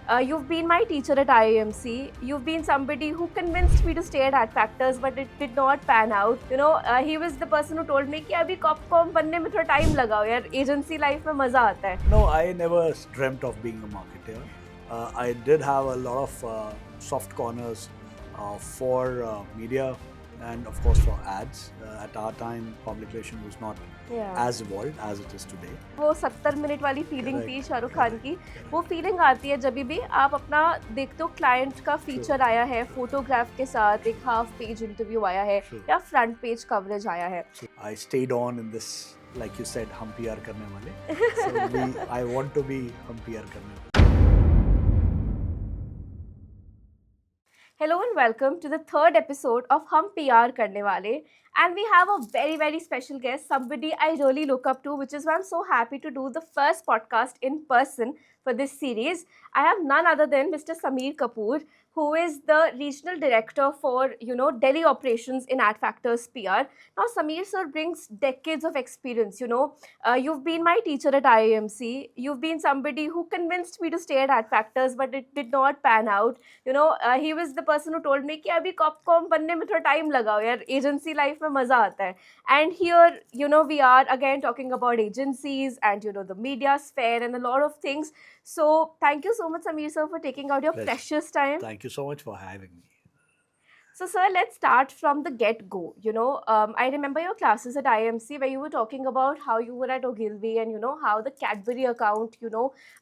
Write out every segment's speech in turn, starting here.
You've been my teacher at IAMC. You've been somebody who convinced me to stay at Adfactors, but it did not pan out. He was the person who told me कि अभी com बनने में थोड़ा time लगाओ यार, agency life में मजा आता है. No, I never dreamt of being a marketer. I did have a lot of soft corners for media and, of course, for ads. At our time, public relation was not as evolved as it is today. वो 70 minute वाली feeling थी शाहरुख खान की. वो feeling आती है जब भी आप अपना देखते हो क्लाइंट का फीचर आया है फोटोग्राफ के साथ, एक हाफ पेज इंटरव्यू आया है या फ्रंट पेज कवरेज आया है. I stayed on in this, like you said, हम PR करने वाले. So I want to be हम PR करने वाले. Hello and welcome to the third episode of Hum PR Karne Wale. And we have a very special guest, somebody I really look up to, which is why I'm so happy to do the first podcast in person for this series. I have none other than Mr. Samir Kapur, who is the regional director for, Delhi operations in Adfactors PR. Now, Samir sir brings decades of experience, You've been my teacher at IAMC. You've been somebody who convinced me to stay at Adfactors, but it did not pan out. He was the person who told me कि अभी com बनने में थोड़ा time लगाओ यार, agency life में मजा आता है. And here, we are again talking about agencies and, the media sphere and a lot of things. So thank you so much, Samir sir, for taking out your precious time. Thank you so much for having me. So, sir, let's start from the get-go. I remember your classes at IMC where you were talking about how you were at Ogilvy and, how the Cadbury account,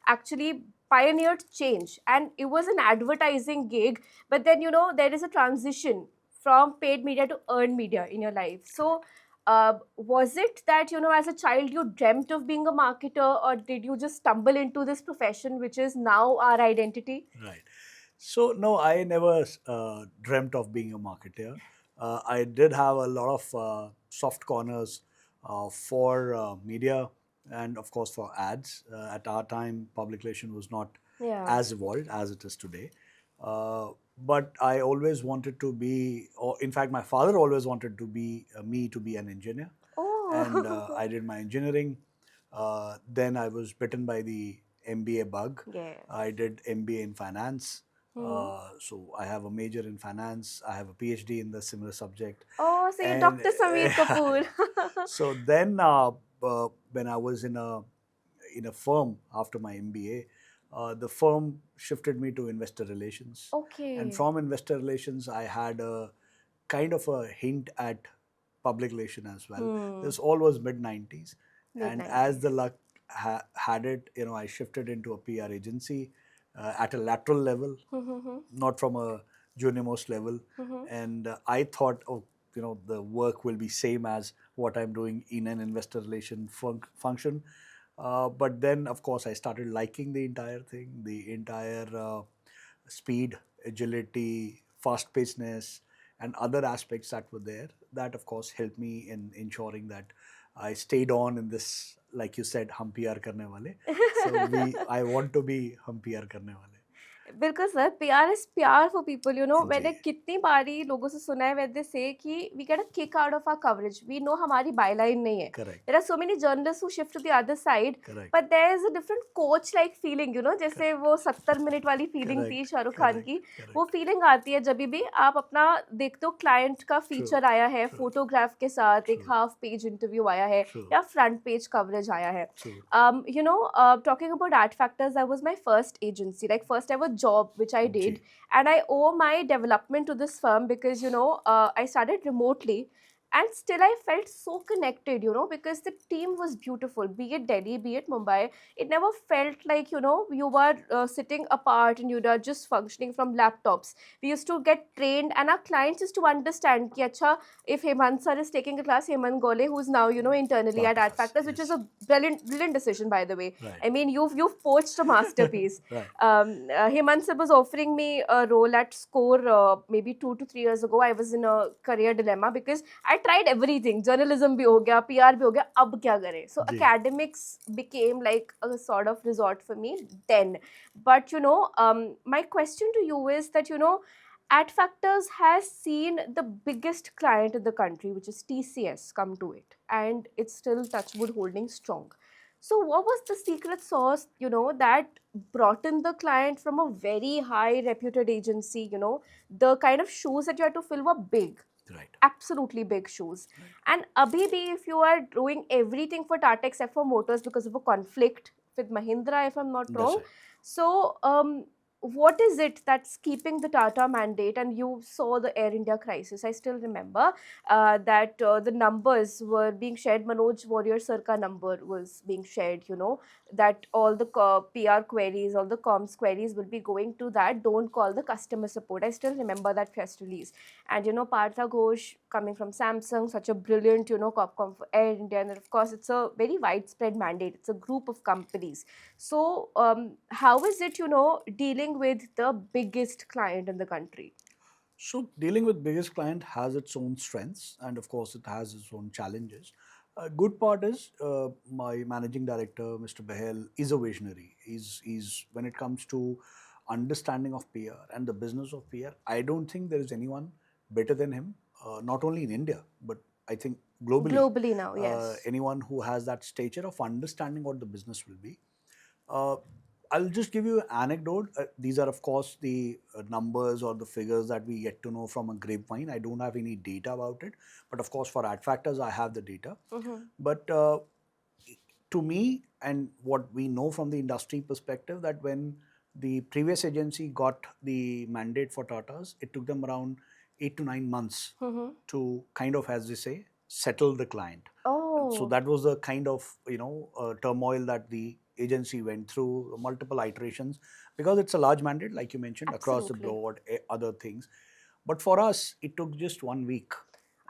actually pioneered change. And it was an advertising gig, but then, there is a transition from paid media to earned media in your life. So, was it that, as a child you dreamt of being a marketer, or did you just stumble into this profession, which is now our identity? Right. So, no, I never dreamt of being a marketer. I did have a lot of soft corners for media and, of course, for ads. At our time, public relation was not as evolved as it is today. But I always wanted to be, or in fact, my father always wanted to be me to be an engineer. Oh. And I did my engineering. Then I was bitten by the MBA bug. Yes. I did MBA in finance. So I have a major in finance. I have a PhD in the similar subject. Oh, so you're Dr. Samir Kapur. So then, when I was in a firm after my MBA, the firm shifted me to investor relations. Okay. And from investor relations, I had a kind of a hint at public relation as well. This all was mid-90s. And as the luck had it, I shifted into a PR agency at a lateral level, not from a junior most level. And I thought, the work will be same as what I'm doing in an investor relation function. But then, of course, I started liking the entire thing, the entire speed, agility, fast-pacedness, and other aspects that were there. That, of course, helped me in ensuring that I stayed on in this, like you said, हम PR करने वाले. So I want to be हम PR करने वाले. बिल्कुल sir, PR is PR for people, मैंने कितनी बारी लोगों से सुना है where they say कि we get a kick out of our coverage. We know हमारी byline नहीं है. Correct. There are so many journalists who shift to the other side. Correct. But there is a different coach-like feeling, जैसे वो 70 minute वाली feeling थी शाहरुख खान की. वो feeling आती है जब भी आप अपना देखते हो क्लाइंट का फीचर आया है फोटोग्राफ के साथ, एक हाफ पेज इंटरव्यू आया है या फ्रंट पेज कवरेज आया है. Talking about Adfactors, that was my first agency, like first ever job which I did, and I owe my development to this firm because I started remotely, and still I felt so connected, because the team was beautiful, be it Delhi, be it Mumbai. It never felt like you were sitting apart and you were just functioning from laptops. We used to get trained, and our clients used to understand कि अच्छा, if Hemant sir is taking a class, Hemant Gole, who's now internally at Adfactors, which is a brilliant decision, by the way. Right. I mean, you've poached a masterpiece. Right. Hemant sir was offering me a role at Score maybe 2 to 3 years ago. I was in a career dilemma because I tried everything. Journalism भी हो गया, PR भी हो गया, अब क्या करें? So academics became like a sort of resort for me then. But my question to you is that Adfactors has seen the biggest client in the country, which is TCS, come to it, and it's still touchwood holding strong. So what was the secret sauce, that brought in the client from a very high reputed agency? The kind of shoes that you had to fill were big, Right. absolutely big shoes. Right. And Abhibi, if you are doing everything for Tata except for motors because of a conflict with Mahindra, if I'm not That's wrong. right. So, what is it that's keeping the Tata mandate? And you saw the Air India crisis. I still remember that the numbers were being shared. Manoj Warrior Circa number was being shared, that all the PR queries, all the comms queries will be going to that. Don't call the customer support. I still remember that press release. And Partha Ghosh coming from Samsung, such a brilliant copcom for Air India, and of course it's a very widespread mandate. It's a group of companies. So how is it dealing with the biggest client in the country? So dealing with biggest client has its own strengths, and of course it has its own challenges. Good part is my managing director, Mr. Behel, is a visionary. He's when it comes to understanding of PR and the business of PR. I don't think there is anyone better than him. Not only in India, but I think globally. Globally now, yes. Anyone who has that stature of understanding what the business will be. Uh, I'll just give you an anecdote. These are, of course, the numbers or the figures that we get to know from a grapevine. I don't have any data about it, but of course, for Adfactors, I have the data. Mm-hmm. But to me, and what we know from the industry perspective, that when the previous agency got the mandate for Tatas, it took them around 8 to 9 months Mm-hmm. to kind of, as they say, settle the client. And so Oh, that was the kind of turmoil that the agency went through, multiple iterations, because it's a large mandate, like you mentioned, across the absolutely. board, other things. But for us, it took just 1 week,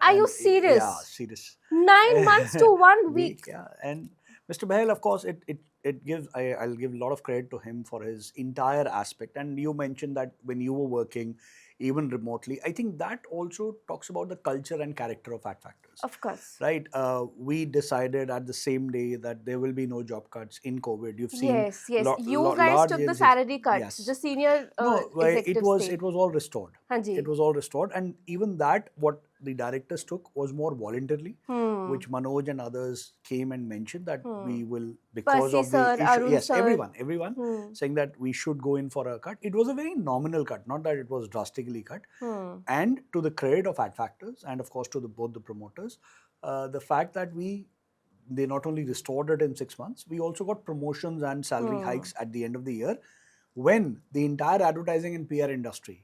Are you and yeah, serious? serious. 9 months to 1 week. Week, yeah. And Mr. Bahel, of course, it gives. I'll give a lot of credit to him for his entire aspect. And you mentioned that when you were working, even remotely, I think that also talks about the culture and character of Adfactors, Of course. right? We decided at the same day that there will be no job cuts in COVID. You've seen Yes, yes. You guys large took the agencies, salary cuts, the yes. senior No, it executives was stayed. it was all restored. It Hanji. was all restored, and even that, what the directors took was more voluntarily, Hmm. which Manoj and others came and mentioned that Hmm. we will, because Percy of the sir, issue. Arun Yes, sir. everyone Hmm. saying that we should go in for a cut. It was a very nominal cut, not that it was drastically cut. Hmm. And to the credit of Adfactors and of course to both the promoters, the fact that they not only restored it in 6 months, we also got promotions and salary Hmm. hikes at the end of the year, when the entire advertising and PR industry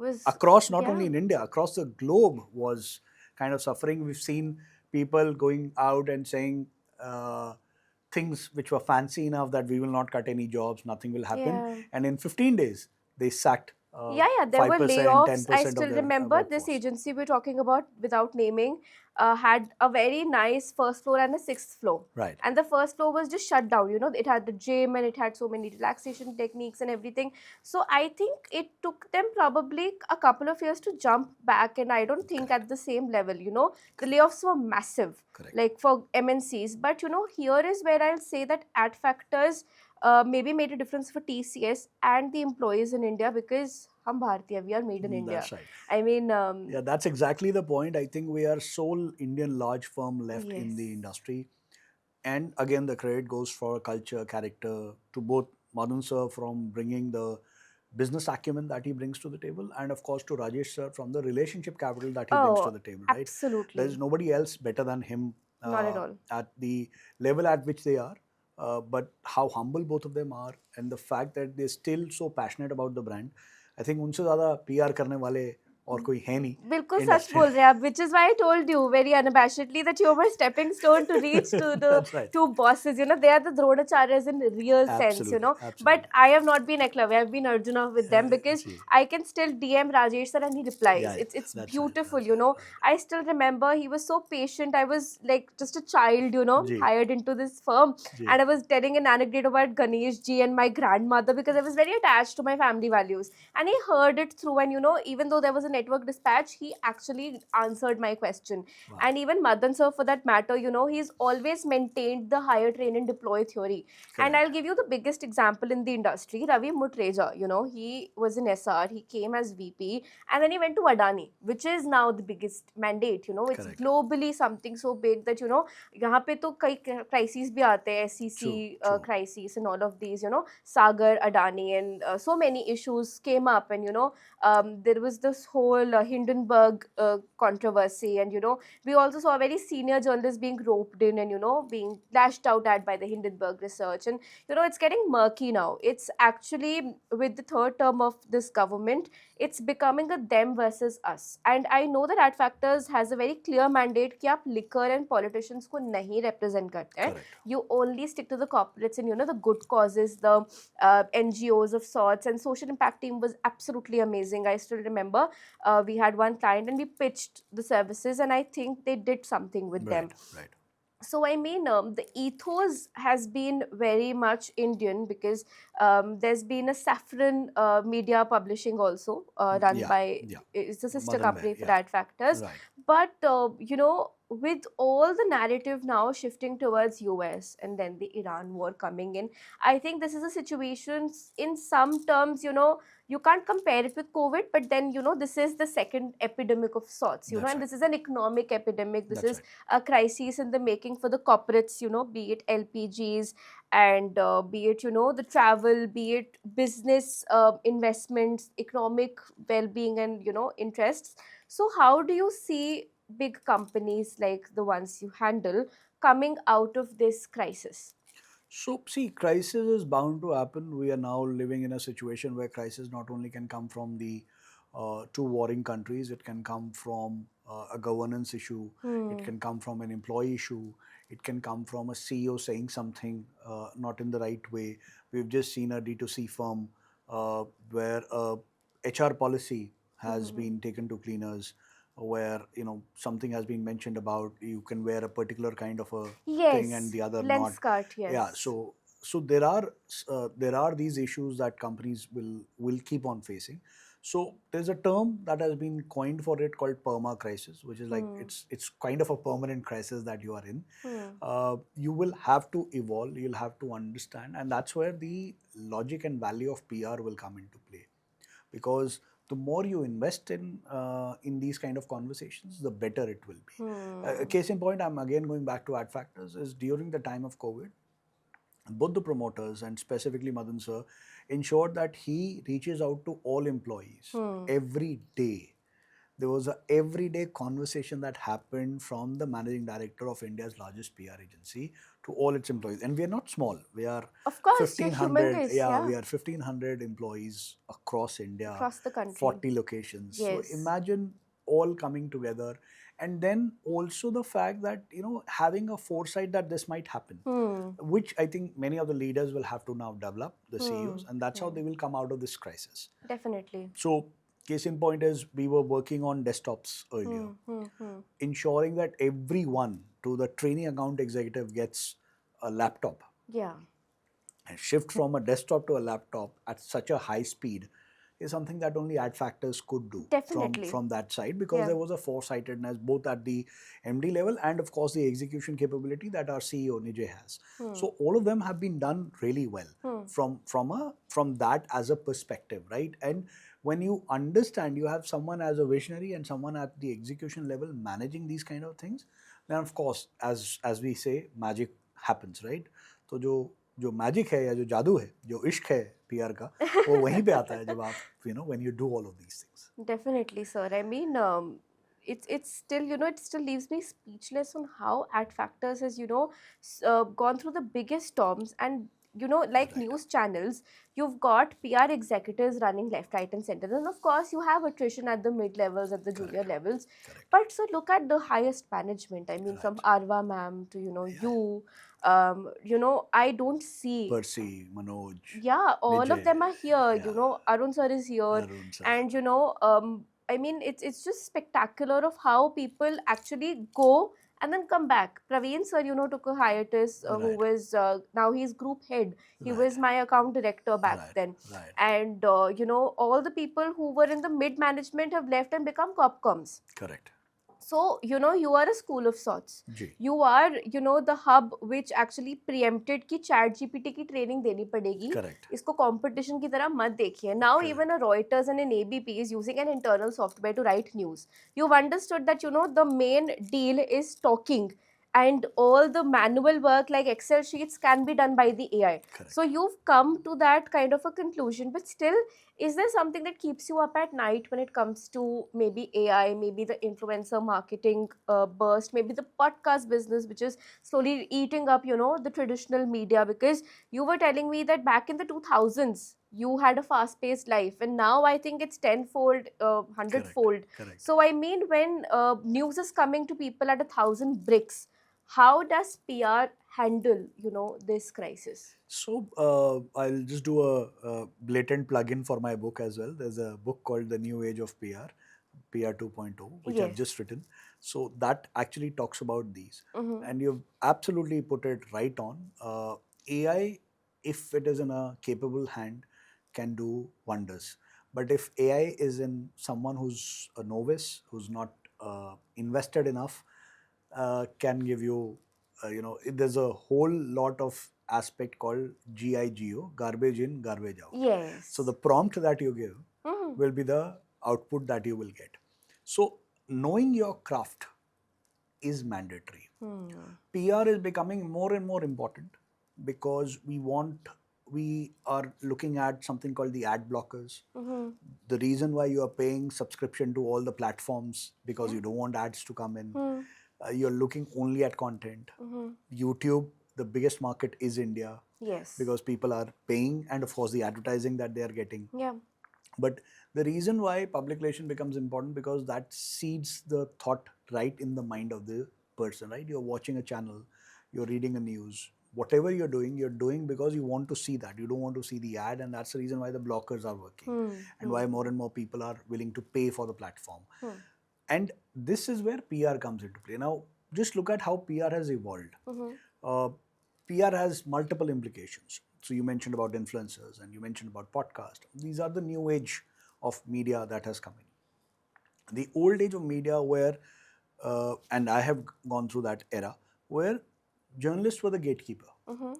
Was, across, not only yeah. in India, across the globe, was kind of suffering. We've seen people going out and saying things which were fancy enough that we will not cut any jobs, nothing will happen. Yeah. And in 15 days, they sacked Yeah, there were 5%, layoffs. I 10% of still their remember this workforce. agency we're talking about, without naming, had a very nice first floor and a sixth floor. Right. And the first floor was just shut down. It had the gym and it had so many relaxation techniques and everything. So I think it took them probably a couple of years to jump back. And I don't think Correct. at the same level, the Correct. layoffs were massive, Correct. like for MNCs. But, here is where I'll say that Adfactors maybe made a difference for TCS and the employees in India, because hum Bharatiya, we are made in India. That's right. I mean, Yeah, that's exactly the point. I think we are sole Indian large firm left in yes. the industry. And again, the credit goes for culture, character, to both Madhun sir from bringing the business acumen that he brings to the table, and of course to Rajesh sir from the relationship capital that he brings to Oh, the table, right? There is absolutely. nobody else better than him Not at all. at the level at which they are. But how humble both of them are, and the fact that they're still so passionate about the brand. I think उनसे ज़्यादा PR करने वाले और कोई है नहीं बिल्कुल सच industry बोल रहे हैं आप, which is why I told you very unabashedly that you're my stepping stone to reach to the That's right. two bosses. They are the Dronacharyas in real sense. Absolutely, But absolutely. I have not been Eklavya, I've been Arjuna with them, because Gee. I can still DM Rajesh sir and he replies. Yeah, yeah, It's that's right, beautiful. that's right, right. I still remember he was so patient. I was like just a child, Gee, hired into this firm, gee, and I was telling an anecdote about Ganesh ji and my grandmother, because I was very attached to my family values, and he heard it through. And even though there was an network dispatch, he actually answered my question. Wow. And even Madan sir, for that matter, he's always maintained the hire, train, and deploy theory. And I'll Correct. give you the biggest example in the industry. Ravi Mutreja, he was in SR, he came as VP, and then he went to Adani, which is now the biggest mandate. It's Correct. globally something so big that, यहाँ पे तो कई crises भी आते हैं, SEC True. crisis and all of these, Sagar, Adani, and so many issues came up. And, there was this whole Hindenburg controversy. And, we also saw a very senior journalist being roped in and, being lashed out at by the Hindenburg research. And, it's getting murky now. It's actually, with the third term of this government, it's becoming a them versus us. And I know that Adfactors has a very clear mandate कि आप liquor and politicians को नहीं represent करते हैं. Correct. You only stick to the corporates and, the good causes, the NGOs of sorts. And social impact team was absolutely amazing. I still remember we had one client and we pitched the services, and I think they did something with them. Right. So I mean, the ethos has been very much Indian, because there's been a Saffron Media Publishing also run by, it's a sister Madan company Bhai, for Adfactors. Right. But with all the narrative now shifting towards US and then the Iran war coming in, I think this is a situation in some terms, you can't compare it with COVID, but then, this is the second epidemic of sorts, That's and right. this is an economic epidemic. This That's is a crisis in the making for the corporates, be it LPGs and be it, the travel, be it business investments, economic well-being, and, interests. So how do you see big companies like the ones you handle coming out of this crisis? So, see, crisis is bound to happen. We are now living in a situation where crisis not only can come from the two warring countries, it can come from a governance issue, it can come from an employee issue, it can come from a CEO saying something not in the right way. We've just seen a D2C firm where a HR policy has been taken to cleaners, where something has been mentioned about you can wear a particular kind of a thing and Yes, the other lens not. cut, yes. Yeah, so there are these issues that companies will keep on facing. So there's a term that has been coined for it called perma crisis, which is like it's kind of a permanent crisis that you are in. You will have to evolve, you'll have to understand, and that's where the logic and value of PR will come into play, because the more you invest in these kind of conversations, the better it will be. Case in point, I'm again going back to Adfactors, is during the time of COVID, both the promoters and specifically Madan sir ensured that he reaches out to all employees every day. There was a everyday conversation that happened from the managing director of India's largest PR agency to all its employees. And we are not small. We are Of course, you're 1,500. humongous, Yeah, yeah. we are 1,500 employees across India, Across the country. 40 locations. Yes. So imagine all coming together. And then also the fact that, having a foresight that this might happen, which I think many of the leaders will have to now develop, the CEOs, and that's how they will come out of this crisis. Definitely. So, case in point is we were working on desktops earlier, ensuring that everyone to the training account executive gets a laptop. Yeah. And shift from a desktop to a laptop at such a high speed is something that only Adfactors could do. Definitely. From that side, because there was a foresightedness both at the MD level and of course the execution capability that our CEO Nijay has. So all of them have been done really well from that as a perspective, right? And when you understand you have someone as a visionary and someone at the execution level managing these kind of things, then of course as we say, magic happens, right? So जो magic है या जो जादू है, जो इश्क है PR का, वो वहीं पे आता है जब आप when you do all of these things. Definitely, sir. I mean, it's still, it still leaves me speechless on how Adfactors has, gone through the biggest storms. And, like news channels, you've got PR executives running left, right, and center. And of course, you have attrition at the mid levels, at the junior levels. But so look at the highest management. I mean, from Arva ma'am to, you. I don't see Percy, Manoj. Yeah, all Vijay, of them are here. yeah. Arun sir is here, Arun sir. and I mean, it's just spectacular of how people actually go and then come back. Praveen sir, took a hiatus, who Right. was now he's group head. He Right. was my account director back Right. then. Right. And all the people who were in the mid management have left and become copcoms. Correct. So, you are a school of sorts. G. You are, the hub which actually preempted कि chat GPT की training देनी पड़ेगी. Correct. इसको competition की तरह मत देखिए. Now Correct. even a Reuters and an ABP is using an internal software to write news. You've understood that, the main deal is talking, and all the manual work like Excel sheets can be done by the AI. Correct. So you've come to that kind of a conclusion, but still, is there something that keeps you up at night when it comes to maybe AI, maybe the influencer marketing burst, maybe the podcast business, which is slowly eating up, the traditional media? Because you were telling me that back in the 2000s, you had a fast paced life, and now I think it's tenfold, Correct. hundredfold. Correct. So, I mean, when news is coming to people at 1,000 bricks, how does PR handle, this crisis? So I'll just do a blatant plug-in for my book as well. There's a book called The New Age of PR, PR 2.0, which I've Yes. just written. So that actually talks about these. Mm-hmm. And you've absolutely put it right on. AI, if it is in a capable hand, can do wonders. But if AI is in someone who's a novice, who's not invested enough, can give you, there's a whole lot of aspect called GIGO, garbage in, garbage out. Yes. So the prompt that you give Mhm. will be the output that you will get. So knowing your craft is mandatory. PR is becoming more and more important because we are looking at something called the ad blockers. The reason why you are paying subscription to all the platforms because you don't want ads to come in. You're looking only at content. YouTube, the biggest market is India. Yes. Because people are paying, and of course the advertising that they are getting. Yeah. But the reason why public relation becomes important, because that seeds the thought right in the mind of the person, right? You're watching a channel, you're reading a news, whatever you're doing because you want to see that. You don't want to see the ad, and that's the reason why the blockers are working and why more and more people are willing to pay for the platform. And this is where PR comes into play. Now, just look at how PR has evolved. Uh, PR has multiple implications. So you mentioned about influencers and you mentioned about podcast. These are the new age of media that has come in. The old age of media where, and I have gone through that era, where journalists were the gatekeeper.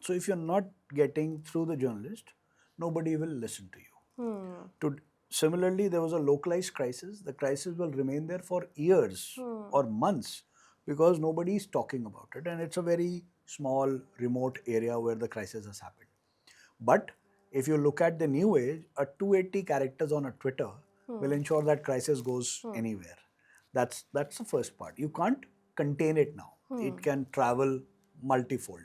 So if you're not getting through the journalist, nobody will listen to you. Similarly, there was a localized crisis. The crisis will remain there for years or months because nobody is talking about it, and it's a very small, remote area where the crisis has happened. But if you look at the new age, a 280 characters on a Twitter will ensure that crisis goes anywhere. That's the first part. You can't contain it now. It can travel multifold.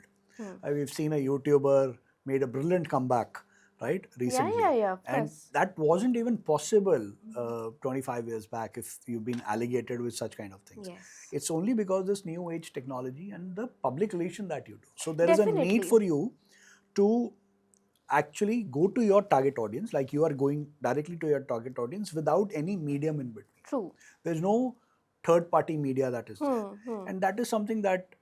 We've seen a YouTuber made a brilliant comeback, right, recently. Yeah, of and course. that wasn't even possible 25 years back if you've been alligated with such kind of things. Yes. It's only because this new age technology and the public relation that you do. So there is a Definitely. need for you to actually go to your target audience, like you are going directly to your target audience without any medium in between. True. There's no third party media that is there. And that is something that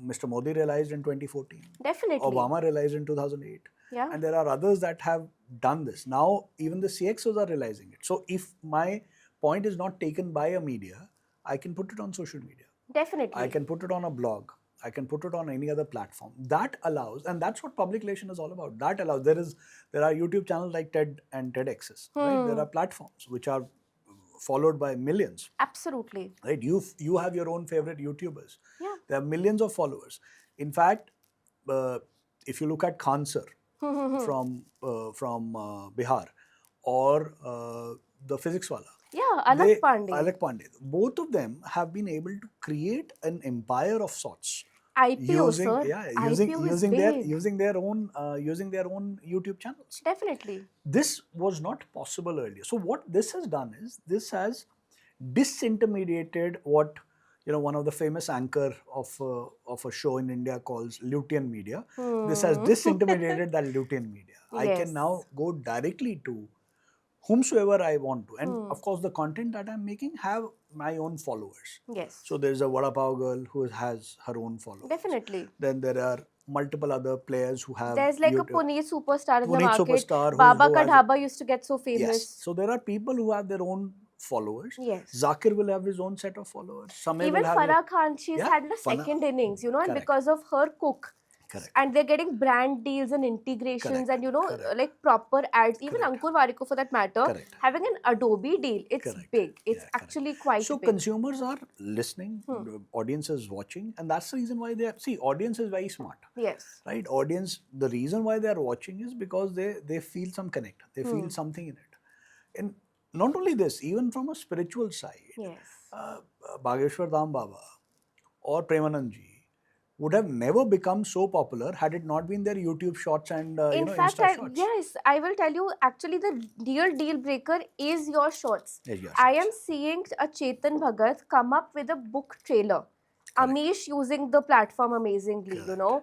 Mr. Modi realized in 2014. Definitely. Obama realized in 2008. Yeah. And there are others that have done this. Now, even the CXOs are realizing it. So, if my point is not taken by a media, I can put it on social media. Definitely. I can put it on a blog. I can put it on any other platform. That allows, and that's what public relation is all about. That allows. There are YouTube channels like TED and TEDx's. Right? There are platforms which are followed by millions. Absolutely. Right? You have your own favorite YouTubers. Yeah. There are millions of followers. In fact, if you look at Khan sir from Bihar, or the physics wala. Yeah, Alak Pandey. Alak Pandey. Both of them have been able to create an empire of sorts. IPO, using, sir. Yeah, IPO is using their own YouTube channels. Definitely. This was not possible earlier. So what this has done is this has disintermediated what one of the famous anchor of a show in India calls Lutein media. This has disintermediated that Lutein media. I Yes. can now go directly to whomsoever I want to. And of course, the content that I'm making have my own followers. Yes. So there's a Vada Pav girl who has her own followers. Definitely. Then there are multiple other players who have. There's like YouTube. a Puneet superstar in the Puneet market. superstar Baba who Ka has Dhaba used to get so famous. Yes. So there are people who have their own followers. Yes. Zakir will have his own set of followers. Samir Even will have Farah Khan, she's had a Fana. second innings, you know, and Correct. because of her cook. Correct. And they're getting brand deals and integrations. Correct. And, you know, Correct. like proper ads. Even Correct. Ankur Warikoo, for that matter, Correct. having an Adobe deal, it's Correct. big. It's Yeah, actually quite so big. consumers are listening, the audience is watching, and that's the reason why they are, see, audience is very smart. Yes. Right? Audience, the reason why they are watching is because they feel some connect. They feel something in it. And not only this, even from a spiritual side, Yes. Bhageshwar Dham Baba or Premanand ji would have never become so popular had it not been their YouTube shorts and In fact, Insta shorts. yes, I will tell you, actually the real deal breaker is your shorts. Yes, your I shorts. am seeing a Chetan Bhagat come up with a book trailer. Correct. Amish using the platform amazingly, Correct. you know.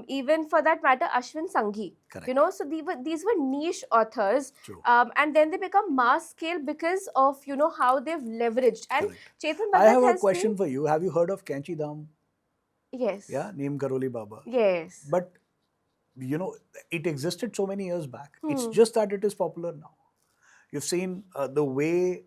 Even for that matter, Ashwin Sanghi. Correct. You know, so these were niche authors. True. And then they become mass scale because of, you know, how they've leveraged. And Correct. Chetan Bhagat I have a has question for you. Have you heard of Kanchi Dham? Yes. Yeah, Neem Karoli Baba. Yes. But, you know, it existed so many years back. It's just that it is popular now. You've seen the way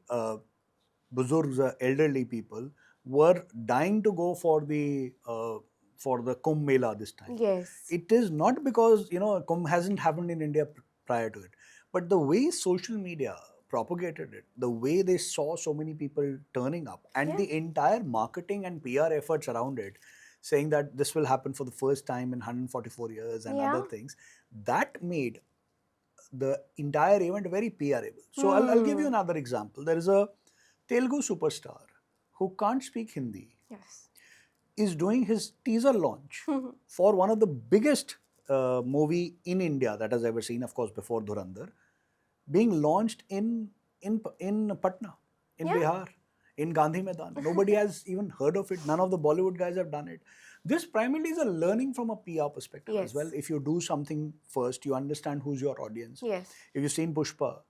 Buzurgs, elderly people, were dying to go for the Kumbh Mela this time. Yes. It is not because, you know, Kumbh hasn't happened in India prior to it, but the way social media propagated it, the way they saw so many people turning up, and the entire marketing and PR efforts around it, saying that this will happen for the first time in 144 years and other things, that made the entire event very PRable. So I'll give you another example. There is a Telugu superstar who can't speak Hindi. Yes. Is doing his teaser launch for one of the biggest movie in India that has ever seen, of course, before Dhurandhar, being launched in Patna, in Bihar, in Gandhi Maidan. Nobody has even heard of it. None of the Bollywood guys have done it. This primarily is a learning from a PR perspective as well. If you do something first, you understand who's your audience. Yes. If you've seen Pushpa,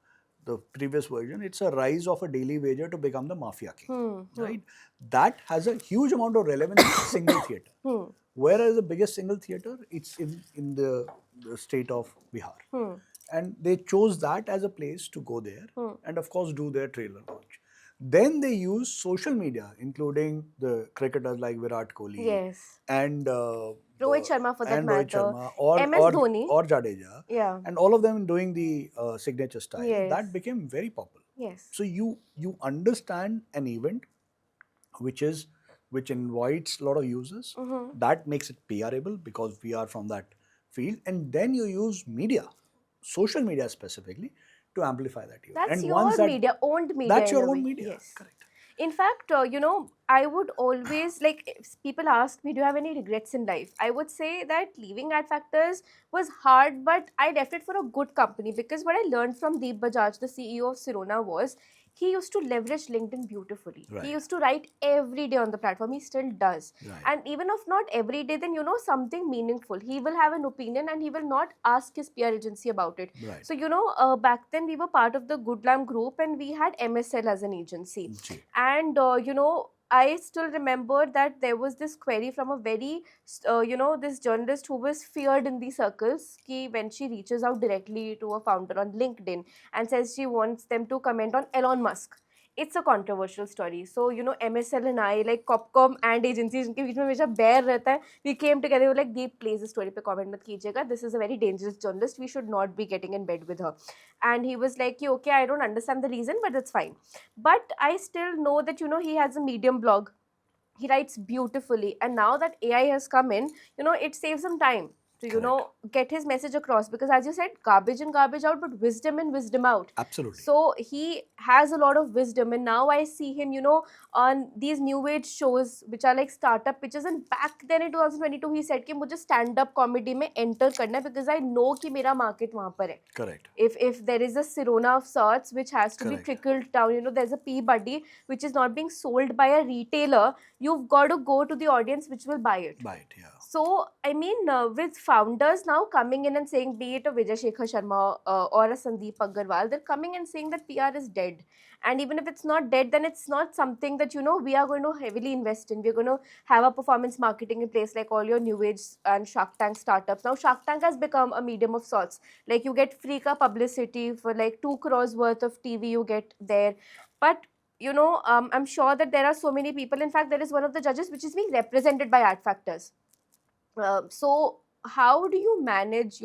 the previous version, it's a rise of a daily wager to become the mafia king, right? That has a huge amount of relevance in single theatre. Whereas the biggest single theatre, it's in the state of Bihar. And they chose that as a place to go there and of course do their trailer launch. Then they use social media, including the cricketers like Virat Kohli and Rohit Sharma for that matter, Sharma or Dhoni or Jadeja, and all of them doing the signature style. That became very popular. Yes. So you understand an event which invites a lot of users. That makes it PRable because we are from that field, and then you use media, social media specifically, to amplify that event. That's and your media, owned media. That's in your a own way. media. Yes. Correct. In fact, you know, I would always, like, if people ask me, do you have any regrets in life? I would say that leaving Adfactors was hard, but I left it for a good company, because what I learned from Deep Bajaj, the CEO of Sirona, was he used to leverage LinkedIn beautifully. Right. He used to write every day on the platform. He still does. Right. And even if not every day, then, you know, something meaningful. He will have an opinion and he will not ask his PR agency about it. Right. So, you know, back then we were part of the Goodlam group and we had MSL as an agency. And, you know, I still remember that there was this query from a very, you know, this journalist who was feared in these circles, ki when she reaches out directly to a founder on LinkedIn and says she wants them to comment on Elon Musk. It's a controversial story. So, you know, MSL and I, like Copcom and agencies, उनके बीच में हमेशा बैर रहता है. We came together, we were like, Deep, please, this story पे comment मत कीजिएगा. This is a very dangerous journalist. We should not be getting in bed with her. And he was like, okay, I don't understand the reason, but that's fine. But I still know that, you know, he has a Medium blog. He writes beautifully. And now that AI has come in, you know, it saves him time to, you know, get his message across. Because as you said, garbage in, garbage out, but wisdom in, wisdom out. Absolutely. So he has a lot of wisdom. And now I see him, you know, on these new age shows, which are like startup pitches. And back then in 2022, he said कि मुझे stand-up comedy में enter करना है, because I know कि मेरा market वहाँ पर है. Correct. If there is a Sirona of sorts which has to be trickled down, you know, there's a Peabody which is not being sold by a retailer, you've got to go to the audience which will buy it. Buy it, yeah. So, I mean, with founders now coming in and saying, be it a Vijay Shekhar Sharma or a Sandeep Agarwal, they're coming and saying that PR is dead. And even if it's not dead, then it's not something that, we are going to heavily invest in. We're going to have a performance marketing in place, like all your new age and Shark Tank startups. Now, Shark Tank has become a medium of sorts. Like, you get free ka publicity for like 2 crores worth of TV you get there. But I'm sure that there are so many people. In fact, there is one of the judges which is being represented by Adfactors. So how do you manage,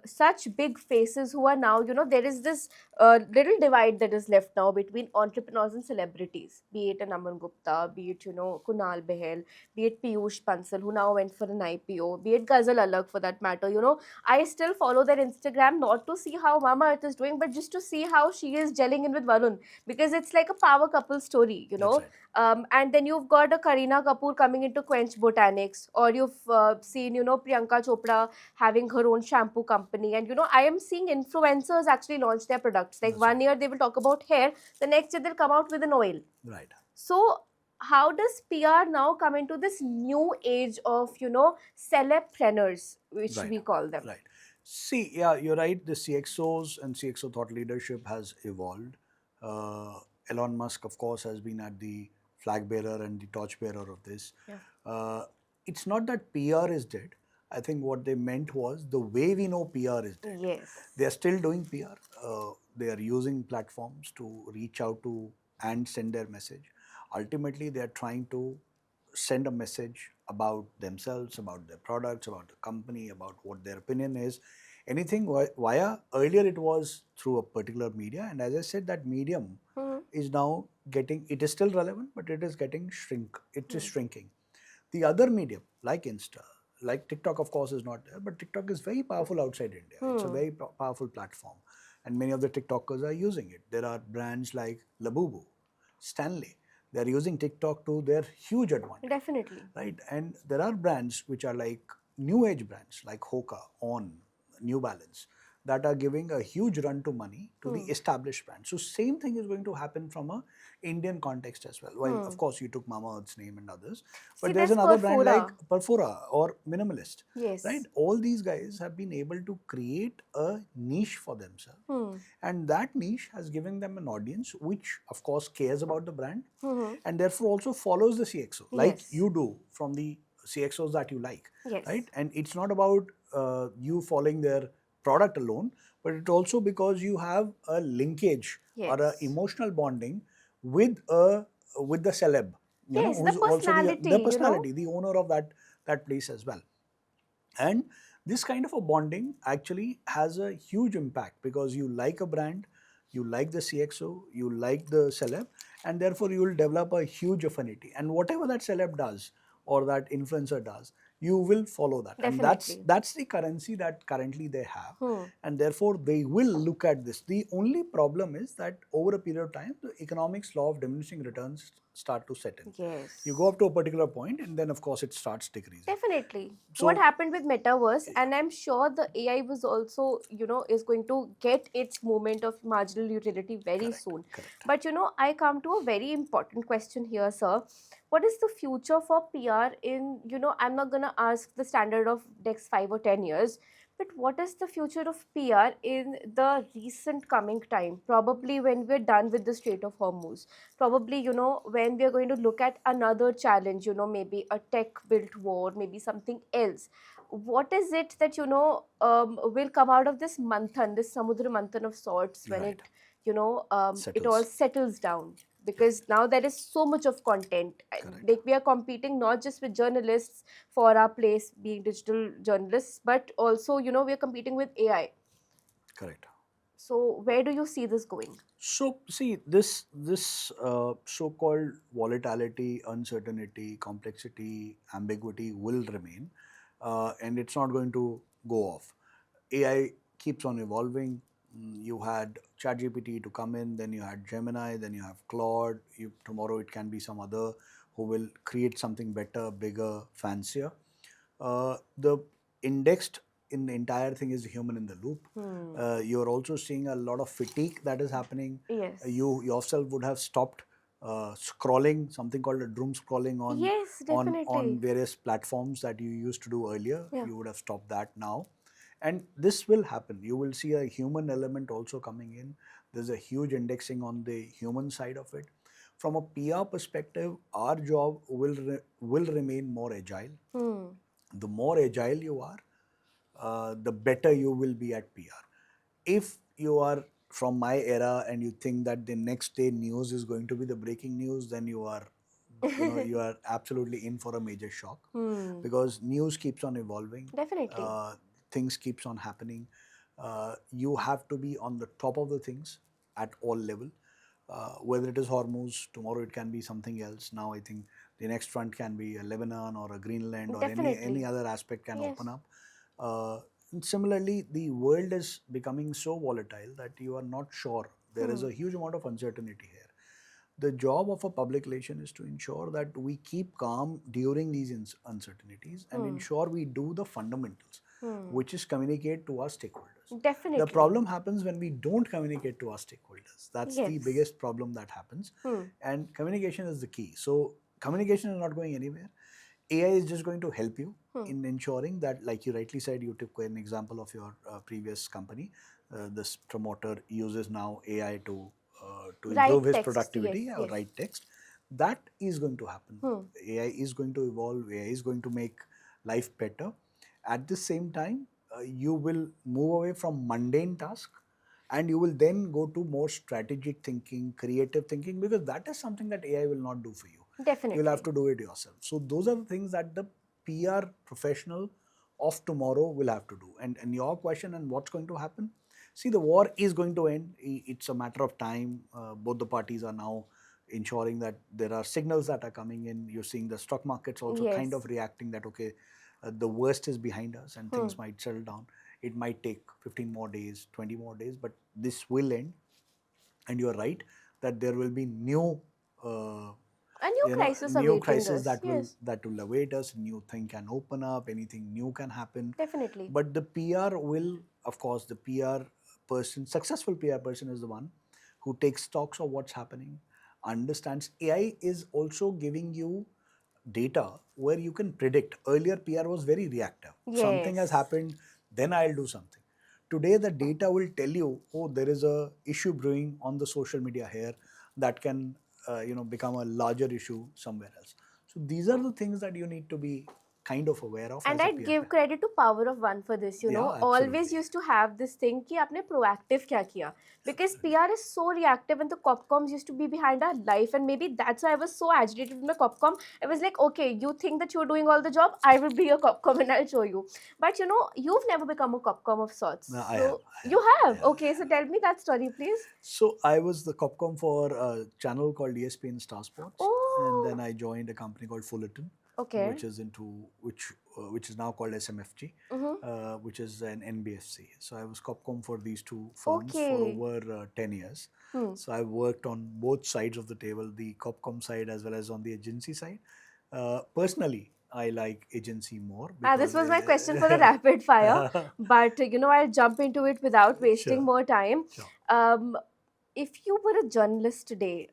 such big faces who are now, there is this little divide that is left now between entrepreneurs and celebrities, be it an Aman Gupta, be it, Kunal Behel, be it Piyush Bansal, who now went for an IPO, be it Ghazal Alag for that matter. I still follow their Instagram not to see how Mama Earth is doing, but just to see how she is gelling in with Varun, because it's like a power couple story, That's right. and then you've got a Kareena Kapoor coming into Quench Botanics, or you've seen, Priyanka Chopra having her own shampoo company. And, I am seeing influencers actually launch their products. Like That's one right. year they will talk about hair, the next year they'll come out with an oil. Right. So, how does PR now come into this new age of, celebpreneurs, which Right. we call them? Right. See, yeah, you're right. The CXOs and CXO thought leadership has evolved. Uh, Elon Musk, of course, has been at the flag bearer and the torch bearer of this. Yeah. It's not that PR is dead. I think what they meant was the way we know PR is dead. Yes. They are still doing PR. They are using platforms to reach out to and send their message. Ultimately, they are trying to send a message about themselves, about their products, about the company, about what their opinion is. Anything via, earlier it was through a particular media, and as I said, that medium is now getting, it is still relevant, but it is getting it is shrinking. The other medium, like Insta, like TikTok, of course, is not there, but TikTok is very powerful outside India. It's a very powerful platform, and many of the TikTokers are using it. There are brands like Labubu, Stanley. They're using TikTok to their huge advantage. Definitely. Right? And there are brands which are like new age brands like Hoka, On, New Balance, that are giving a huge run to money to the established brands. So same thing is going to happen from a Indian context as well. While of course you took Mama Earth's name and others, See, but there's there's another brand like Perfora. Perfora or Minimalist. Yes. Right? All these guys have been able to create a niche for themselves. And that niche has given them an audience which of course cares about the brand and therefore also follows the CXO like Yes. you do from the CXOs that you like. Yes. Right? And it's not about you following their product alone, but it's also because you have a linkage or a Yes. emotional bonding with the celeb, Yes, the who's also personality, the personality, the owner of that place as well. And this kind of a bonding actually has a huge impact because you like a brand, you like the CXO, you like the celeb, and therefore you will develop a huge affinity. And whatever that celeb does or that influencer does, you will follow that. And Definitely. that's the currency that currently they have. And therefore they will look at this. The only problem is that over a period of time, the economics law of diminishing returns start to set in. Yes. You go up to a particular point and then of course it starts decreasing. Definitely. So What happened with Metaverse, and I'm sure the AI was also, is going to get its moment of marginal utility very soon. correct. But, I come to a very important question here, sir. What is the future for PR in, I'm not going to ask the standard of next 5 or 10 years, but what is the future of PR in the recent coming time? Probably when we're done with the Strait of Hormuz. Probably, when we're going to look at another challenge, maybe a tech built war, maybe something else. What is it that, will come out of this manthan, this Samudra manthan of sorts, when Right. it all settles down? Because now there is so much of content. Like we are competing not just with journalists for our place being digital journalists, but also, we are competing with AI. Correct. So where do you see this going? So see this so-called volatility, uncertainty, complexity, ambiguity will remain, and it's not going to go off. AI keeps on evolving. You had ChatGPT to come in, then you had Gemini, then you have Claude. Tomorrow it can be some other who will create something better, bigger, fancier. The indexed in the entire thing is the human in the loop. You're also seeing a lot of fatigue that is happening. Yes. You yourself would have stopped scrolling, something called a doom scrolling Yes, on definitely. various platforms that you used to do earlier. Yeah. You would have stopped that now. And this will happen. You will see a human element also coming in. There's a huge indexing on the human side of it. From a PR perspective, our job will remain more agile. Hmm. The more agile you are, the better you will be at PR. If you are from my era and you think that the next day news is going to be the breaking news, then you are absolutely in for a major shock, Hmm. because news keeps on evolving, Definitely. things keeps on happening. You have to be on the top of the things at all level. Whether it is Hormuz, tomorrow it can be something else. Now I think the next front can be a Lebanon or a Greenland, or any Definitely. other aspect can Yes. open up. And similarly, the world is becoming so volatile that you are not sure. There is Hmm. a huge amount of uncertainty here. The job of a public relation is to ensure that we keep calm during these uncertainties and Hmm. ensure we do the fundamentals, Hmm. which is communicate to our stakeholders. The Definitely. problem happens when we don't communicate to our stakeholders. That's the Yes. biggest problem that happens. Hmm. And communication is the key. So, communication is not going anywhere. AI is just going to help you Hmm. in ensuring that, like you rightly said, you took an example of your previous company. This promoter uses now AI to improve Right his text. productivity Yes. or Yes. write text. That is going to happen. Hmm. AI is going to evolve. AI is going to make life better. At the same time, you will move away from mundane tasks and you will then go to more strategic thinking, creative thinking, because that is something that AI will not do for you. You'll have Definitely. to do it yourself. So those are the things that the PR professional of tomorrow will have to do. And your question and what's going to happen? See, the war is going to end. It's a matter of time. Both the parties are now ensuring that there are signals that are coming in. You're seeing the stock markets also kind Yes. of reacting that, okay, the worst is behind us and Hmm. things might settle down. It might take 15 more days, 20 more days, but this will end. And you're right that there will be uh, A new crisis new awaiting crisis us. Yes. that will await us. New thing can open up, anything new can happen. Definitely. But the PR will, of course, the PR person, successful PR person, is the one who takes stocks of what's happening, understands. AI is also giving you data where you can predict. Earlier, PR was very reactive. Something has Yes. happened, then I'll do something. Today, the data will tell you, oh, there is a issue brewing on the social media here that can, become a larger issue somewhere else. So these are the things that you need to be kind of aware of And as a I'd PR. give credit to Power of One for this, Yeah, always absolutely. used to have this thing कि आपने proactive क्या किया, because PR is so reactive and the copcoms used to be behind our life, and maybe that's why I was so agitated with my copcom. I was like, okay, you think that you're doing all the job, I will be a copcom and I'll show you. But you've never become a copcom of sorts. No, So I you have, have. yeah. Okay, so tell me that story, please. So I was the Copcom for a channel called ESPN Star Sports, and then Oh, I joined a company called Fullerton, okay. which is now called SMFG, Mm-hmm. which is an NBFC. So I was Copcom for these two firms for Okay. over 10 years. Hmm. So I worked on both sides of the table, the Copcom side as well as on the agency side. Personally, I like agency more This because was my question for the rapid fire, but I'll jump into it without wasting sure, more time. sure. Um, if you were a journalist today,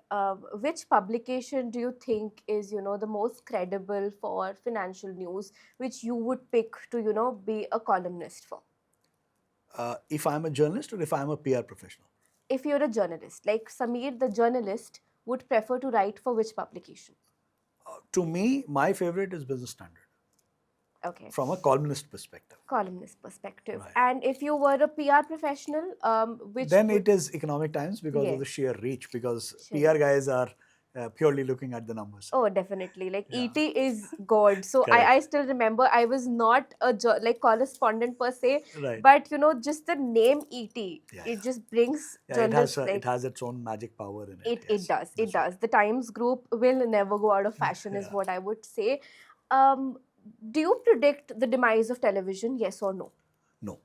which publication do you think is the most credible for financial news, which you would pick to be a columnist for? If I'm a journalist or if I'm a PR professional. If you're a journalist, like Samir, the journalist, would prefer to write for which publication? To me, my favorite is Business Standard Okay. from a columnist perspective. Columnist perspective. Right. And if you were a PR professional, which Then would it is Economic Times because of yes, the sheer reach, because sure. PR guys are purely looking at the numbers. Oh, definitely. Like Yeah, ET is God. So I correct. still remember I was not a like correspondent per se, Right. but just the name ET, Yeah, it yeah. just brings Yeah, journalists it like has its own magic power in it. it Yes, does. It that's right. does. The Times Group will never go out of fashion, is Yeah. what I would say. Um, do you predict the demise of television? Yes or no? No.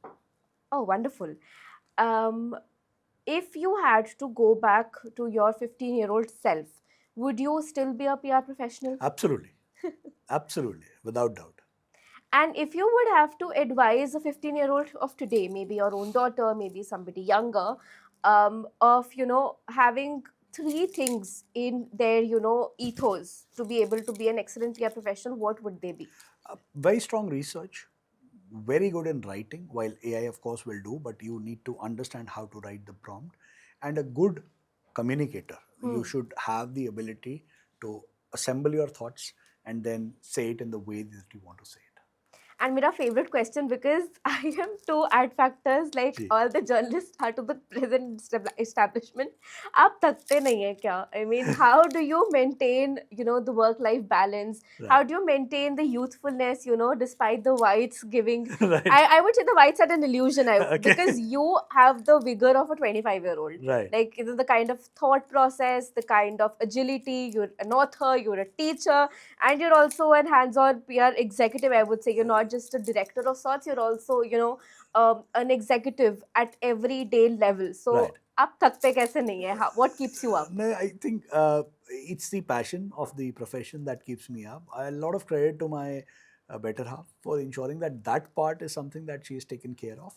Oh, wonderful. Um, if you had to go back to your 15-year-old self, would you still be a PR professional? Absolutely. Absolutely. Without doubt. And if you would have to advise a 15-year-old of today, maybe your own daughter, maybe somebody younger, of having three things in their, ethos to be able to be an excellent PR professional, what would they be? Very strong research, very good in writing, while AI, of course, will do, but you need to understand how to write the prompt, and a good communicator. You should have the ability to assemble your thoughts and then say it in the way that you want to say it. And my favorite question, because I am to Adfactors like ji. all the journalists are to the present establishment. आप थकते नहीं है क्या? I mean, how do you maintain, the work-life balance? Right. How do you maintain the youthfulness, despite the whites giving? Right. I would say the whites are an illusion, Okay. because you have the vigor of a 25-year-old. Right. Like, the kind of thought process, the kind of agility. You're an author, you're a teacher, and you're also an hands-on PR executive. I would say you're not just a director of sorts. You're also, an executive at everyday level. So, Right. आप थकते कैसे नहीं है? What keeps you up? No, I think it's the passion of the profession that keeps me up. A lot of credit to my better half for ensuring that that part is something that she has taken care of.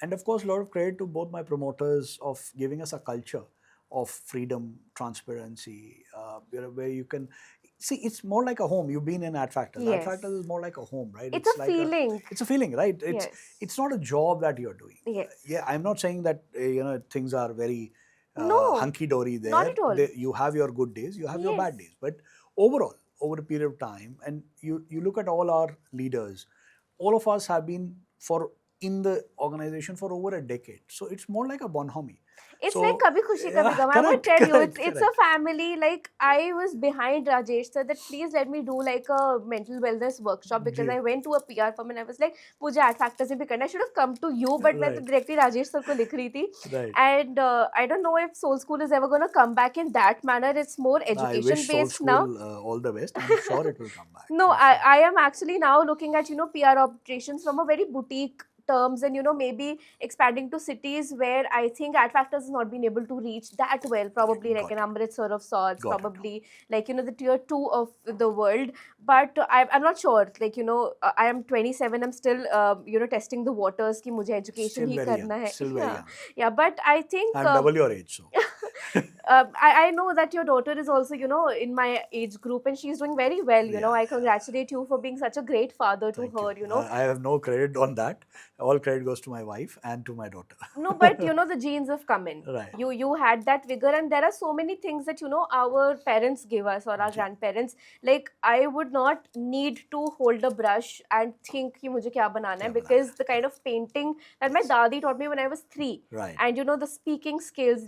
And of course, a lot of credit to both my promoters of giving us a culture of freedom, transparency, where you can see it's more like a home. You've been in Adfactors. Yes. Adfactors is more like a home, right? It's a like feeling. It's a feeling, right? Yes. It's not a job that you're doing. Yes. Yeah, I'm not saying that things are very No, hunky dory there. not at all. You have your good days, you have your Yes. bad days, but overall, over a period of time, and you look at all our leaders, all of us have been in the organization for over a decade. So it's more like a bonhomie. It's So, like Kabhi Khushi Kabhi Gum. I would correct, tell you, correct, it's a family. Like, I was behind Rajesh sir that please let me do like a mental wellness workshop, because ji. I went to a PR firm and I was like, मुझे Adfactors में भी करना है. I should have come to you, but मैं तो Right. directly Rajesh sir को लिख रही थी. Right. And I don't know if Soul School is ever going to come back in that manner. It's more I education wish Soul based now. School all the best. I'm sure it will come back. No, I'm sure. I am actually now looking at, PR operations from a very boutique terms, and maybe expanding to cities where I think Adfactors has not been able to reach that well, probably like Got an it. Amritsar of sorts, Got it. probably like, the tier 2 of the world. But I'm not sure, like, I am 27, I'm still, testing the waters ki mujhe education Still hi very karna young. hai. Still very Yeah. young. Yeah, but I think I'm double your age, so. I know that your daughter is also, in my age group, and she's doing very well. I congratulate you for being such a great father to Thank her, you. I have no credit on that. All credit goes to my wife and to my daughter. No, but the genes have come in. Right. You had that vigor, and there are so many things that our parents give us, or our grandparents. Like, I would not need to hold a brush and think कि मुझे क्या बनाना है, because the kind of painting that my dadi taught me when I was 3, Right. and the speaking skills,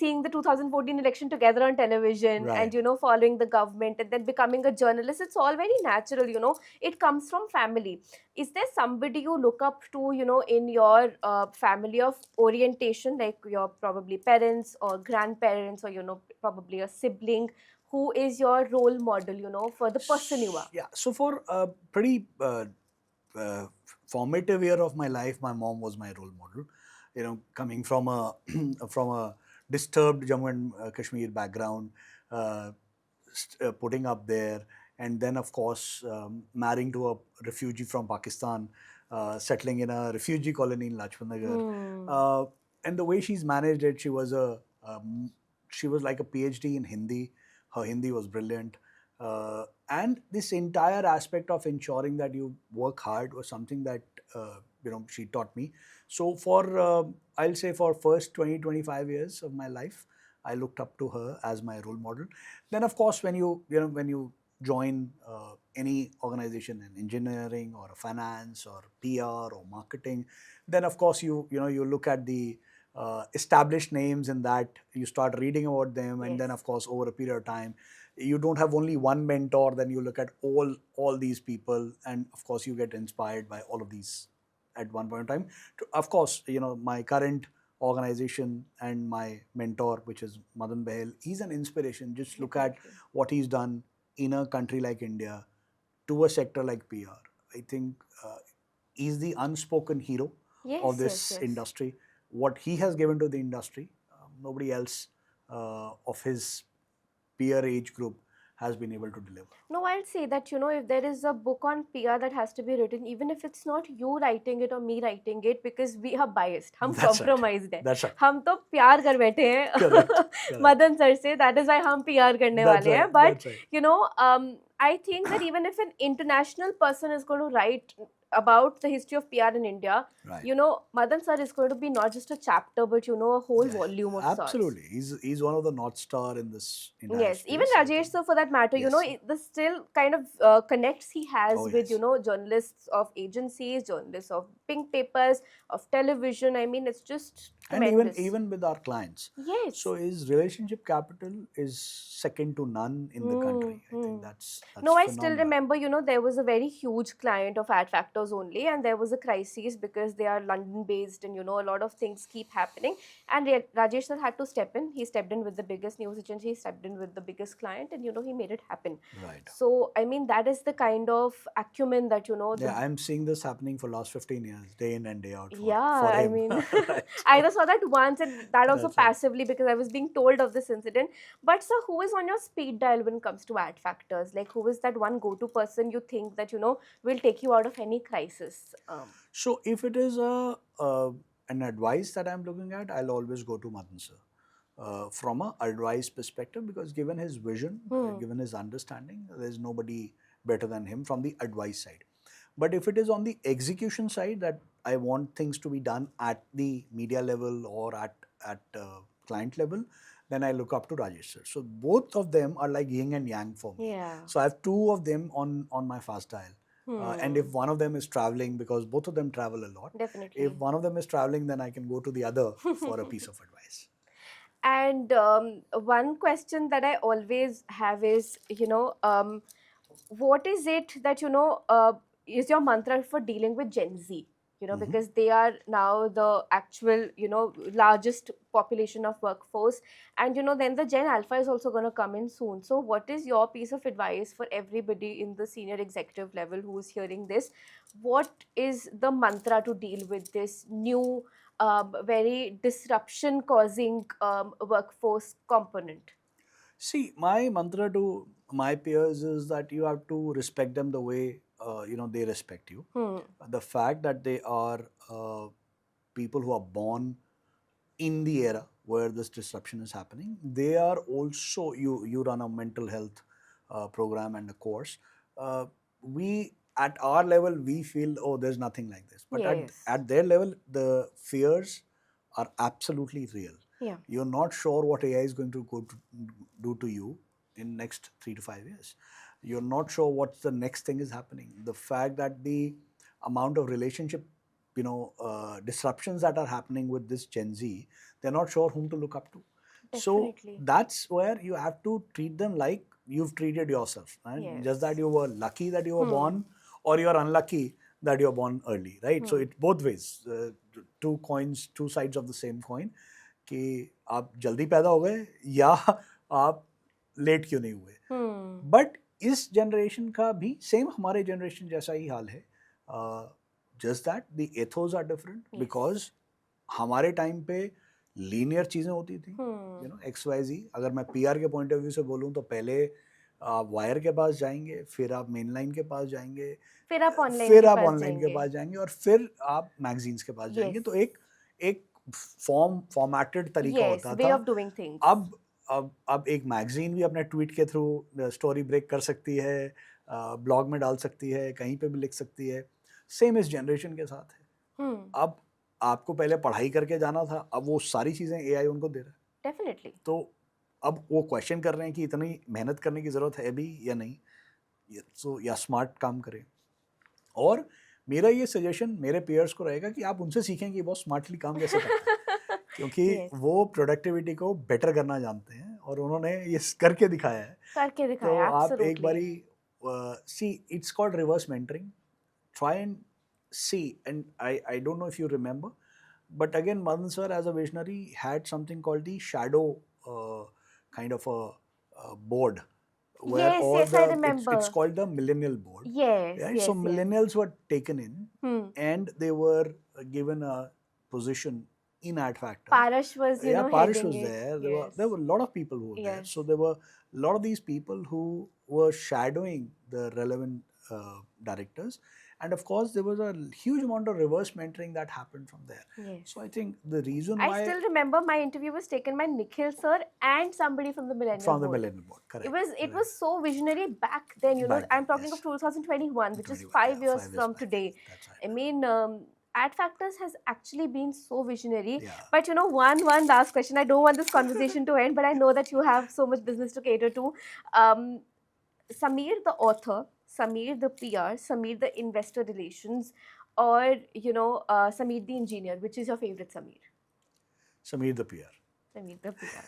seeing the 2014 election together on television, Right. and following the government, and then becoming a journalist, it's all very natural. It comes from family. Is there somebody you look up to, in your family of orientation, like your probably parents or grandparents, or probably a sibling, who is your role model, for the person you are? Yeah. So for a pretty uh, formative year of my life, my mom was my role model. Coming from a from a disturbed Jammu and Kashmir background, putting up there, and then of course marrying to a refugee from Pakistan, settling in a refugee colony in Lajpat Nagar, and the way she's managed it, she was like a PhD in Hindi. Her Hindi was brilliant. And this entire aspect of ensuring that you work hard was something that she taught me. So for I'll say for first 20-25 years of my life, I looked up to her as my role model. Then of course when you join any organization in engineering or finance or PR or marketing, then of course you look at the established names in that, you start reading about them, and then of course over a period of time you don't have only one mentor, then you look at all these people, and of course you get inspired by all of these at one point in time. Of course, my current organization and my mentor, which is Madan Behel, he's an inspiration. Just look at what he's done in a country like India to a sector like PR. I think he's the unspoken hero of this industry. What he has given to the industry, nobody else of his peer age group has been able to deliver. No, I'll say that, if there is a book on PR that has to be written, even if it's not you writing it or me writing it, because we are biased, हम That's right. compromised है. That's right. हम तो प्यार कर बैठे Correct. हैं Correct. Madan sir से, that is why हम PR करने That's वाले हैं. right. But, That's right. I think that even if an international person is going to write about the history of PR in India, Right. Madan sir is going to be not just a chapter, but, a whole volume of sorts. Absolutely. He's one of the North Star in this entire Yes, space, even I Rajesh think. sir for that matter, Yes. the still kind of connects he has Oh, with, yes. journalists of agencies, journalists of pink papers, of television. I mean, it's just And tremendous. even with our clients. Yes. So his relationship capital is second to none in the country. I think that's No, I still phenomenal. remember, there was a very huge client of Adfactors only, and there was a crisis because they are London based, and a lot of things keep happening. And Rajesh sir had to step in. He stepped in with the biggest news agency, he stepped in with the biggest client, and he made it happen. Right. So, I mean, that is the kind of acumen that, Yeah, I'm seeing this happening for last 15 years, day in and day out. Yeah, for I him. mean, Right. I either saw that once and that also That's right. passively because I was being told of this incident. But sir, who is on your speed dial when it comes to Adfactors? Like, who is that one go-to person you think that will take you out of any crisis? So if it is an advice that I'm looking at, I'll always go to Madan sir. From a advice perspective, because given his vision, given his understanding, there's nobody better than him from the advice side. But if it is on the execution side, that I want things to be done at the media level or at client level, then I look up to Rajesh sir. So both of them are like yin and yang for me. Yeah. So I have two of them on my fast dial. And if one of them is traveling, because both of them travel a lot, Definitely. if one of them is traveling, then I can go to the other for a piece of advice. And one question that I always have is, what is it that, is your mantra for dealing with Gen Z? Because they are now the actual, largest population of workforce. And, then the Gen Alpha is also going to come in soon. So what is your piece of advice for everybody in the senior executive level who's hearing this? What is the mantra to deal with this new, very disruption causing workforce component? See, my mantra to my peers is that you have to respect them the way they respect you. The fact that they are people who are born in the era where this disruption is happening, they are also you run a mental health program and a course. We at our level we feel, oh, there's nothing like this, but Yes. at their level the fears are absolutely real. Yeah. You're not sure what AI is going to do to you in next 3 to 5 years. You're not sure what's the next thing is happening. The fact that the amount of relationship disruptions that are happening with this Gen Z, they're not sure whom to look up to. Definitely. So that's where you have to treat them like you've treated yourself. Right? Yes. Just that you were lucky that you were born, or you're unlucky that you're born early, right? So it's both ways, two coins, two sides of the same coin. कि आप जल्दी पैदा हो गए या आप late क्यों नहीं हुए. बट इस जनरेशन का भी सेम हमारे जनरेशन जैसा ही हाल है. Just that the ethos are different, because हमारे टाइम पे लीनियर चीज़ें होती थी, XYZ. अगर मैं PR के पॉइंट ऑफ व्यू से बोलूँ तो पहले आप वायर के पास जाएंगे, फिर आप मेन लाइन के पास जाएंगे, फिर आप ऑनलाइन के पास जाएंगे, और फिर आप मैगजीन्स के पास जाएंगे. तो एक फॉर्मेटेड तरीका होता था. अब एक मैगजीन भी अपने ट्वीट के थ्रू स्टोरी ब्रेक कर सकती है, ब्लॉग में डाल सकती है, कहीं पे भी लिख सकती है. सेम इस जनरेशन के साथ है. अब आपको पहले पढ़ाई करके जाना था, अब वो सारी चीज़ें AI उनको दे रहा है. डेफिनेटली. तो अब वो क्वेश्चन कर रहे हैं कि इतनी मेहनत करने की ज़रूरत है भी या नहीं, या स्मार्ट काम करें. और मेरा ये सजेशन मेरे पेयर्स को रहेगा कि आप उनसे सीखें कि बहुत स्मार्टली काम कैसे करते हैं, क्योंकि वो प्रोडक्टिविटी को बेटर करना जानते हैं और उन्होंने ये करके दिखाया है. तो आप एक बारी see, it's called reverse mentoring. Try and see, and I don't know if you remember, but again Madan sir as a visionary had something called the shadow kind of a board, where I remember. It's called the millennial board. Yes, right? yes. So millennials were taken in, and they were given a position in Adfactors. Parish was, Parish was heading it. there. Yes. There were a lot of people who were there. Yes. So there were a lot of these people who were shadowing the relevant directors. And of course, there was a huge amount of reverse mentoring that happened from there. Yes. So I think the reason why... I still remember my interview was taken by Nikhil sir and somebody from the Millennium from the Board. Millennium Board, correct. It was so visionary back then, Back I'm then, talking yes. of 2021, which is 21, 5 years 5 years from back. today. That's right. I mean, Adfactors has actually been so visionary. Yeah. But one last question. I don't want this conversation to end, but I know that you have so much business to cater to. Samir, the author, Samir, the PR, Samir, the investor relations, or Samir, the engineer. Which is your favorite Samir? Samir, the PR. Samir, the PR.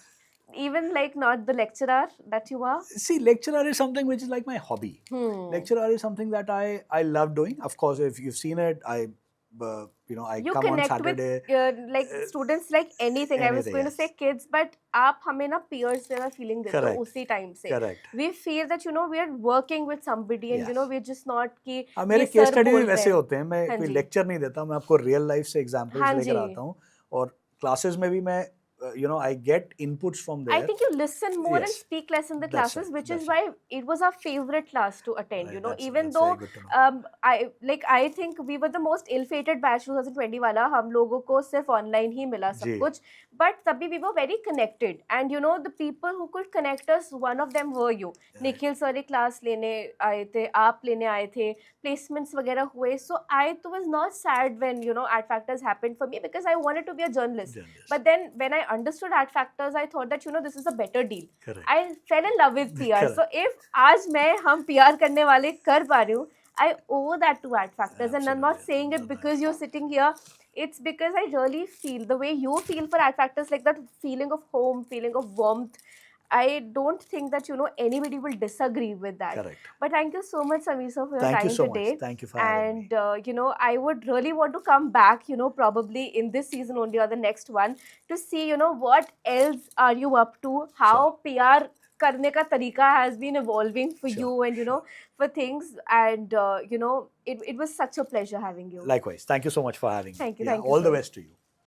Even like not the lecturer that you are? See, lecturer is something which is like my hobby. Lecturer is something that I love doing. Of course, if you've seen it, I You come on connect Saturday. with students like anything. I was going to say kids, but आप हमें ना peers से ना feeling देते हो उसी time से. Correct. We feel that we are working with somebody and we're just not कि मेरे केस स्टडी भी वैसे होते हैं. मैं कोई लेक्चर नहीं देता, मैं आपको रियल लाइफ से एग्जांपल्स लेकर आता हूँ और क्लासेस में भी मैं I get inputs from there. I think you listen more and speak less in the classes, which is why it was our favorite class to attend. Even though I think we were the most ill-fated batch 2020 वाला, हम लोगों को सिर्फ online ही मिला सब कुछ. But तभी we were very connected, and the people who could connect us, one of them were you. Nikhil sir एक class लेने आए थे, आप लेने आए थे, placements वगैरह हुए. So I was not sad when Adfactors happened for me because I wanted to be a journalist. But then when I understood Adfactors, I thought that this is a better deal. Correct. I fell in love with PR. So if आज हम PR करने वाले कर पा रही हूँ, I owe that to Adfactors. And I'm not saying it because you're sitting here. It's because I really feel the way you feel for Adfactors, like that feeling of home, feeling of warmth. I don't think that anybody will disagree with that. Correct. But thank you so much, Samir sir, for your time today. Much. Thank you for having me. And I would really want to come back, probably in this season only or the next one, to see what else are you up to, how PR करने का तरीका has been evolving for you and for things, and it was such a pleasure having you. Likewise. Thank you so much for having me. Thank you. All the best to you.